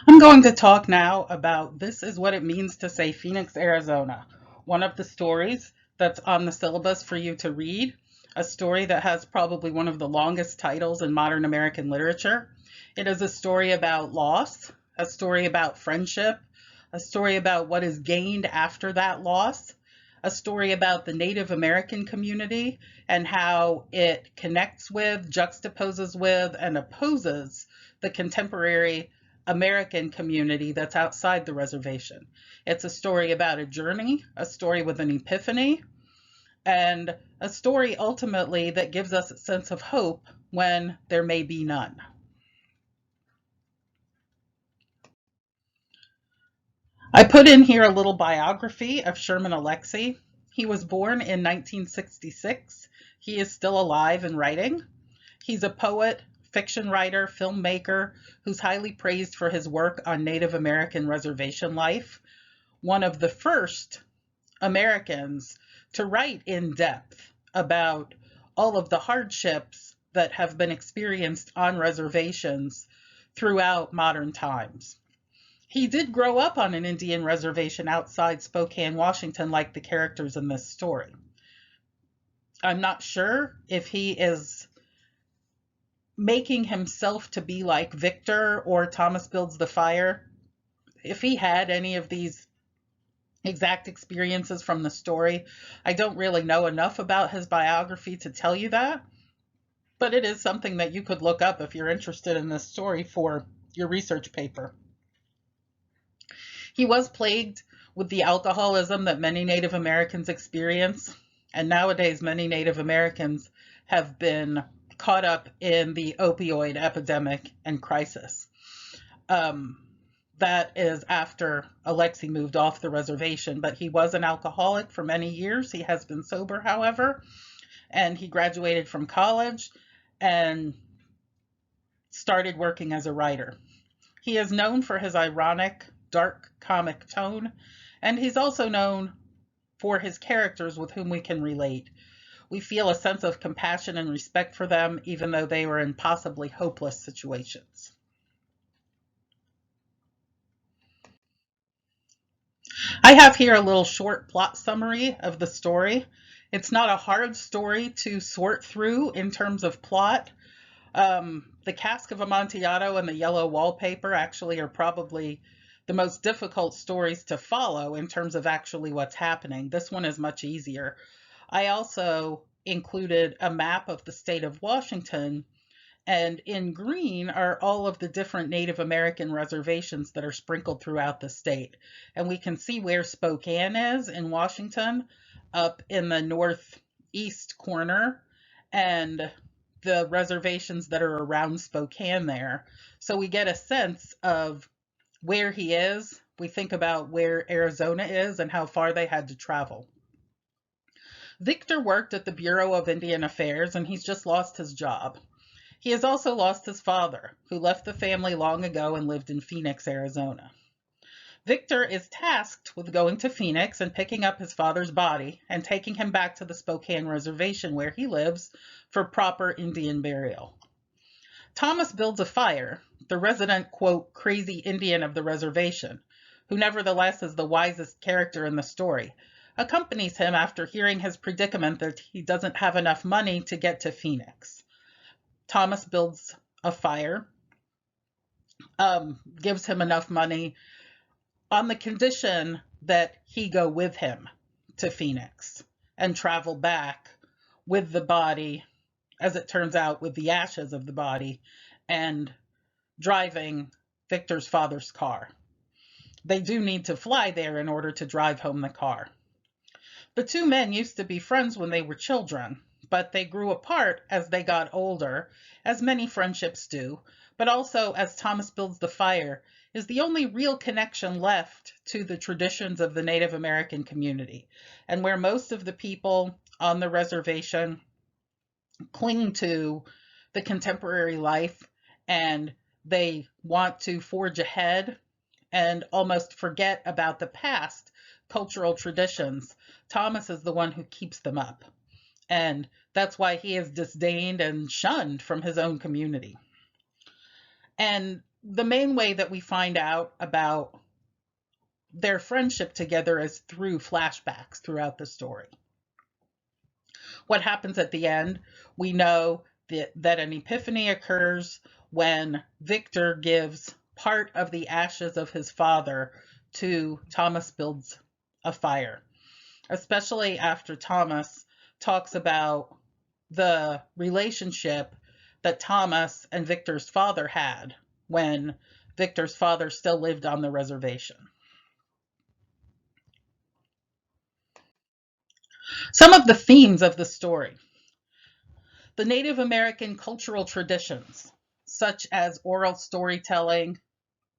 I'm going to talk now about This Is What It Means to Say Phoenix, Arizona, one of the stories that's on the syllabus for you to read, a story that has probably one of the longest titles in modern American literature. It is a story about loss, a story about friendship, a story about what is gained after that loss, a story about the Native American community and how it connects with, juxtaposes with, and opposes the contemporary American community that's outside the reservation. It's a story about a journey, a story with an epiphany, and a story ultimately that gives us a sense of hope when there may be none. I put in here a little biography of Sherman Alexie. He was born in 1966. He is still alive and writing. He's a poet, fiction writer, filmmaker who's highly praised for his work on Native American reservation life. One of the first Americans to write in depth about all of the hardships that have been experienced on reservations throughout modern times. He did grow up on an Indian reservation outside Spokane, Washington, like the characters in this story. I'm not sure if he is making himself to be like Victor or Thomas Builds the Fire. If he had any of these exact experiences from the story, I don't really know enough about his biography to tell you that, but it is something that you could look up if you're interested in this story for your research paper. He was plagued with the alcoholism that many Native Americans experience, and nowadays many Native Americans have been caught up in the opioid epidemic and crisis. Um, that is after Alexie moved off the reservation, but he was an alcoholic for many years. He has been sober, however, and he graduated from college and started working as a writer. He is known for his ironic, dark comic tone, and he's also known for his characters with whom we can relate. We feel a sense of compassion and respect for them, even though they were in possibly hopeless situations. I have here a little short plot summary of the story. It's not a hard story to sort through in terms of plot. The Cask of Amontillado and the Yellow Wallpaper actually are probably the most difficult stories to follow in terms of actually what's happening. This one is much easier. I also included a map of the state of Washington, and in green are all of the different Native American reservations that are sprinkled throughout the state. And we can see where Spokane is in Washington, up in the northeast corner, and the reservations that are around Spokane there. So we get a sense of where he is. We think about where Arizona is and how far they had to travel. Victor worked at the Bureau of Indian Affairs and he's just lost his job. He has also lost his father, who left the family long ago and lived in Phoenix, Arizona. Victor is tasked with going to Phoenix and picking up his father's body and taking him back to the Spokane Reservation where he lives for proper Indian burial. Thomas builds a fire, the resident, quote, crazy Indian of the reservation, who nevertheless is the wisest character in the story, accompanies him after hearing his predicament that he doesn't have enough money to get to Phoenix. Thomas builds a fire, gives him enough money on the condition that he go with him to Phoenix and travel back with the body, as it turns out, with the ashes of the body, and driving Victor's father's car. They do need to fly there in order to drive home the car. The two men used to be friends when they were children, but they grew apart as they got older, as many friendships do, but also as Thomas Builds the Fire is the only real connection left to the traditions of the Native American community, and where most of the people on the reservation cling to the contemporary life and they want to forge ahead and almost forget about the past cultural traditions. Thomas is the one who keeps them up. And that's why he is disdained and shunned from his own community. And the main way that we find out about their friendship together is through flashbacks throughout the story. What happens at the end? We know that an epiphany occurs when Victor gives part of the ashes of his father to Thomas Builds a Fire, especially after Thomas talks about the relationship that Thomas and Victor's father had when Victor's father still lived on the reservation. Some of the themes of the story. The Native American cultural traditions, such as oral storytelling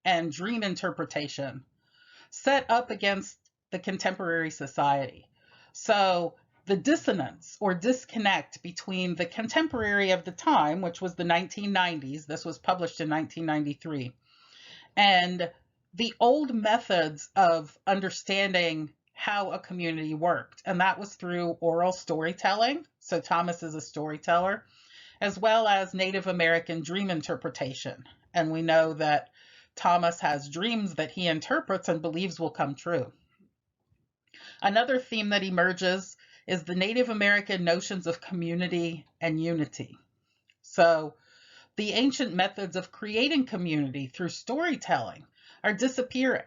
and dream interpretation, set up against the contemporary society. So the dissonance or disconnect between the contemporary of the time, which was the 1990s, this was published in 1993, and the old methods of understanding how a community worked. And that was through oral storytelling. So Thomas is a storyteller, as well as Native American dream interpretation. And we know that Thomas has dreams that he interprets and believes will come true. Another theme that emerges is the Native American notions of community and unity. So the ancient methods of creating community through storytelling are disappearing.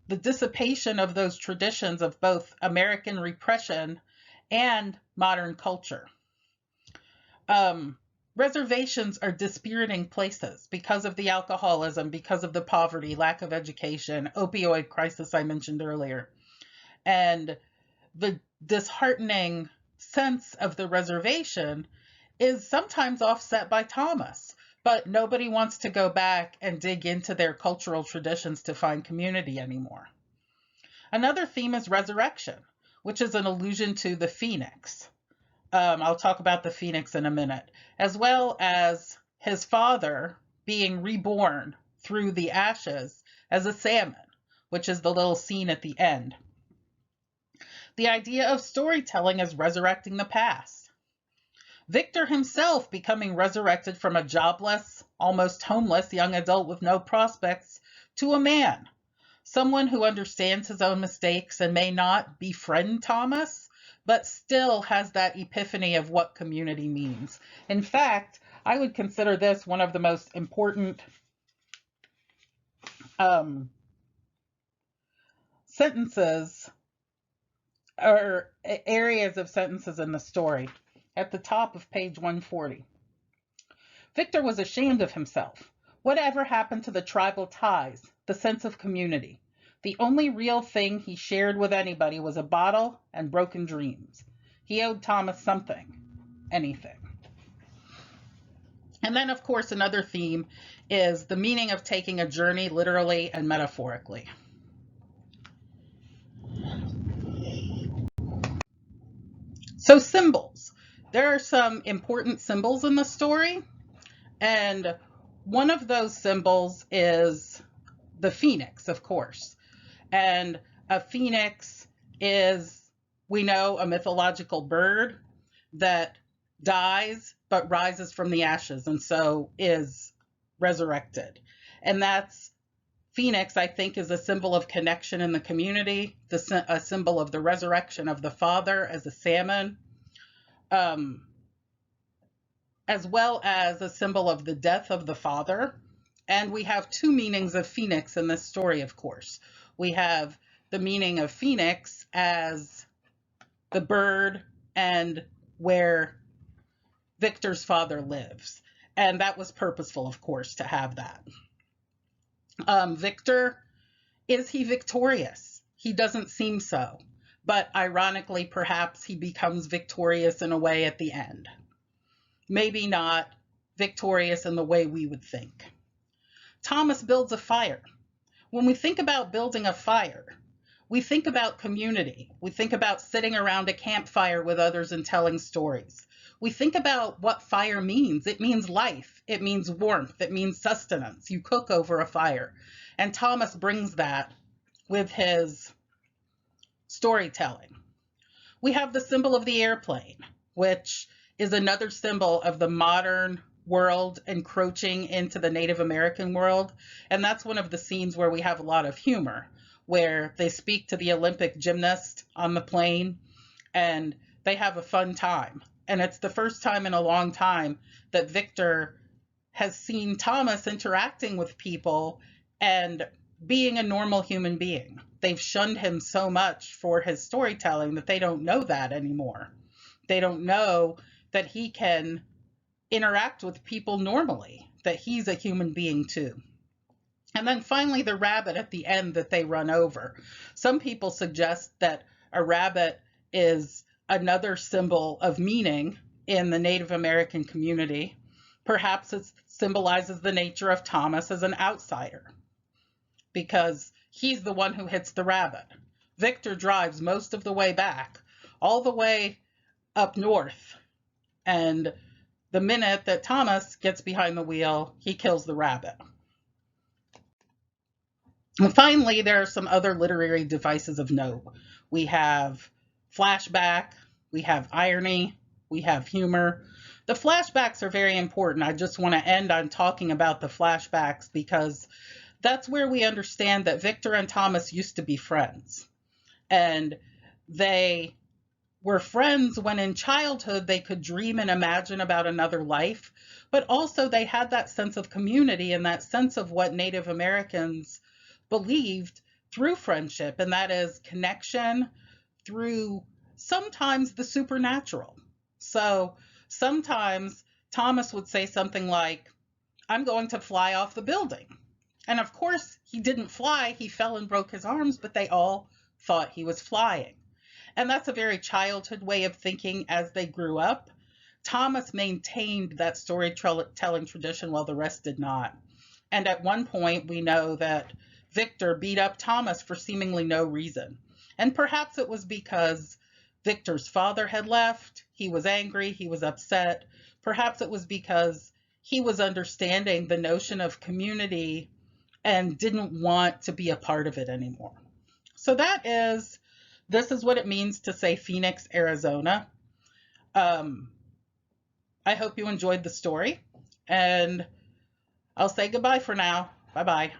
The dissipation of those traditions of both American repression and modern culture. Reservations are dispiriting places because of the alcoholism, because of the poverty, lack of education, opioid crisis I mentioned earlier. And the disheartening sense of the reservation is sometimes offset by Thomas, but nobody wants to go back and dig into their cultural traditions to find community anymore. Another theme is resurrection, which is an allusion to the phoenix. I'll talk about the phoenix in a minute, as well as his father being reborn through the ashes as a salmon, which is the little scene at the end. The idea of storytelling is resurrecting the past. Victor himself becoming resurrected from a jobless, almost homeless young adult with no prospects to a man, someone who understands his own mistakes and may not befriend Thomas, but still has that epiphany of what community means. In fact, I would consider this one of the most important sentences or areas of sentences in the story. At the top of page 140. Victor was ashamed of himself. Whatever happened to the tribal ties, the sense of community? The only real thing he shared with anybody was a bottle and broken dreams. He owed Thomas something, anything. And then, of course, another theme is the meaning of taking a journey literally and metaphorically. So symbols. There are some important symbols in the story, and one of those symbols is the phoenix, of course. And a phoenix is, we know, a mythological bird that dies but rises from the ashes and so is resurrected. And that's phoenix, I think, is a symbol of connection in the community, a symbol of the resurrection of the father as a salmon, as well as a symbol of the death of the father. And we have two meanings of phoenix in this story, of course. We have the meaning of phoenix as the bird and where Victor's father lives. And that was purposeful, of course, to have that. Victor, is he victorious? He doesn't seem so. But ironically, perhaps he becomes victorious in a way at the end. Maybe not victorious in the way we would think. Thomas builds a fire. When we think about building a fire, we think about community. We think about sitting around a campfire with others and telling stories. We think about what fire means. It means life. It means warmth. It means sustenance. You cook over a fire. And Thomas brings that with his storytelling. We have the symbol of the airplane, which is another symbol of the modern world encroaching into the Native American world. And that's one of the scenes where we have a lot of humor, where they speak to the Olympic gymnast on the plane and they have a fun time. And it's the first time in a long time that Victor has seen Thomas interacting with people and being a normal human being. They've shunned him so much for his storytelling that they don't know that anymore. They don't know that he can interact with people normally, that he's a human being too. And then finally, the rabbit at the end that they run over. Some people suggest that a rabbit is another symbol of meaning in the Native American community. Perhaps it symbolizes the nature of Thomas as an outsider, because he's the one who hits the rabbit. Victor drives most of the way back, all the way up north, and the minute that Thomas gets behind the wheel, he kills the rabbit. And finally, there are some other literary devices of note. We have flashback, we have irony, we have humor. The flashbacks are very important. I just want to end on talking about the flashbacks because that's where we understand that Victor and Thomas used to be friends. And they were friends when in childhood they could dream and imagine about another life, but also they had that sense of community and that sense of what Native Americans believed through friendship, and that is connection through sometimes the supernatural. So sometimes Thomas would say something like, "I'm going to fly off the building." And of course, he didn't fly, he fell and broke his arms, but they all thought he was flying. And that's a very childhood way of thinking as they grew up. Thomas maintained that storytelling tradition while the rest did not. And at one point, we know that Victor beat up Thomas for seemingly no reason. And perhaps it was because Victor's father had left, he was angry, he was upset. Perhaps it was because he was understanding the notion of community and didn't want to be a part of it anymore. So this is what it means to say Phoenix, Arizona. I hope you enjoyed the story, and I'll say goodbye for now. Bye-bye.